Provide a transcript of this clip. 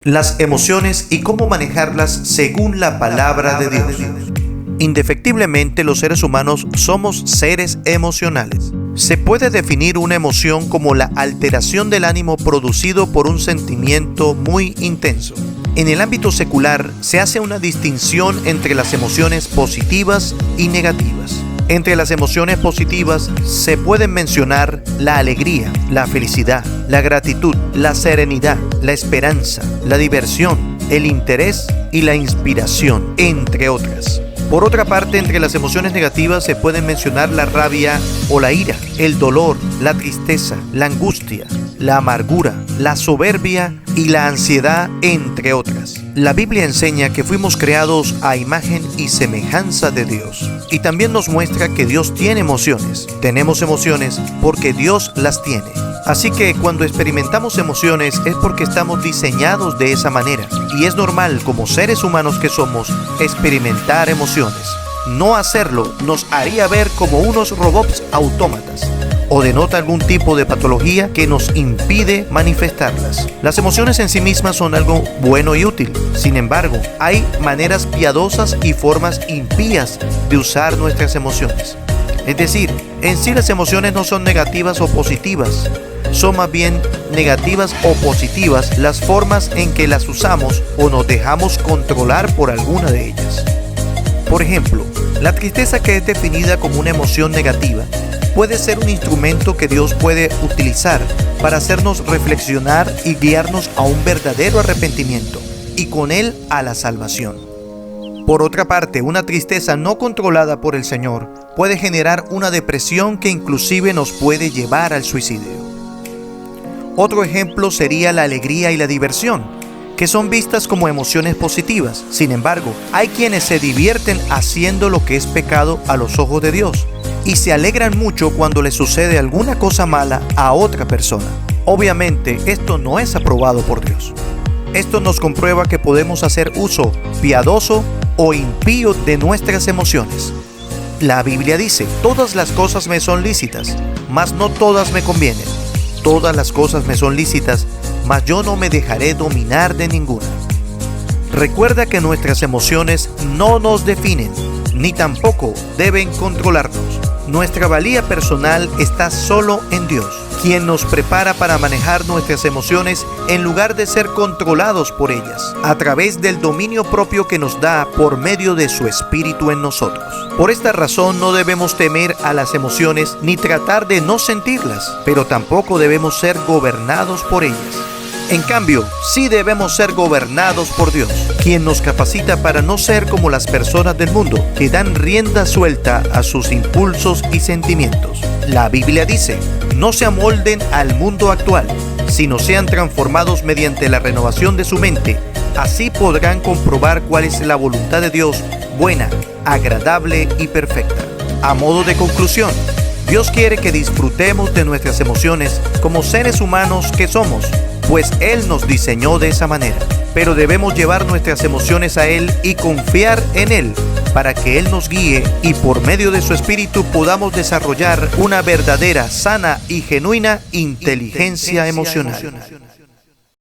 Las emociones y cómo manejarlas según la palabra de Dios. Indefectiblemente, los seres humanos somos seres emocionales. Se puede definir una emoción como la alteración del ánimo producido por un sentimiento muy intenso. En el ámbito secular se hace una distinción entre las emociones positivas y negativas. Entre las emociones positivas se pueden mencionar la alegría, la felicidad, la gratitud, la serenidad, la esperanza, la diversión, el interés y la inspiración, entre otras. Por otra parte, entre las emociones negativas se pueden mencionar la rabia o la ira, el dolor, la tristeza, la angustia, la amargura, la soberbia y la ansiedad, entre otras. La Biblia enseña que fuimos creados a imagen y semejanza de Dios. Y también nos muestra que Dios tiene emociones. Tenemos emociones porque Dios las tiene. Así que cuando experimentamos emociones es porque estamos diseñados de esa manera. Y es normal, como seres humanos que somos, experimentar emociones. No hacerlo nos haría ver como unos robots autómatas, o denota algún tipo de patología que nos impide manifestarlas. Las emociones en sí mismas son algo bueno y útil. Sin embargo, hay maneras piadosas y formas impías de usar nuestras emociones. Es decir, en sí las emociones no son negativas o positivas, son más bien negativas o positivas las formas en que las usamos o nos dejamos controlar por alguna de ellas. Por ejemplo, la tristeza, que es definida como una emoción negativa, puede ser un instrumento que Dios puede utilizar para hacernos reflexionar y guiarnos a un verdadero arrepentimiento y con él a la salvación. Por otra parte, una tristeza no controlada por el Señor puede generar una depresión que inclusive nos puede llevar al suicidio. Otro ejemplo sería la alegría y la diversión, que son vistas como emociones positivas. Sin embargo, hay quienes se divierten haciendo lo que es pecado a los ojos de Dios y se alegran mucho cuando les sucede alguna cosa mala a otra persona. Obviamente, esto no es aprobado por Dios. Esto nos comprueba que podemos hacer uso piadoso o impío de nuestras emociones. La Biblia dice: todas las cosas me son lícitas, mas no todas me convienen. Todas las cosas me son lícitas, mas yo no me dejaré dominar de ninguna. Recuerda que nuestras emociones no nos definen, ni tampoco deben controlarnos. Nuestra valía personal está solo en Dios, quien nos prepara para manejar nuestras emociones en lugar de ser controlados por ellas, a través del dominio propio que nos da por medio de su Espíritu en nosotros. Por esta razón no debemos temer a las emociones ni tratar de no sentirlas, pero tampoco debemos ser gobernados por ellas. En cambio, sí debemos ser gobernados por Dios, quien nos capacita para no ser como las personas del mundo, que dan rienda suelta a sus impulsos y sentimientos. La Biblia dice: no se amolden al mundo actual, sino sean transformados mediante la renovación de su mente. Así podrán comprobar cuál es la voluntad de Dios, buena, agradable y perfecta. A modo de conclusión, Dios quiere que disfrutemos de nuestras emociones como seres humanos que somos, pues Él nos diseñó de esa manera. Pero debemos llevar nuestras emociones a Él y confiar en Él para que Él nos guíe y por medio de su Espíritu podamos desarrollar una verdadera, sana y genuina inteligencia emocional.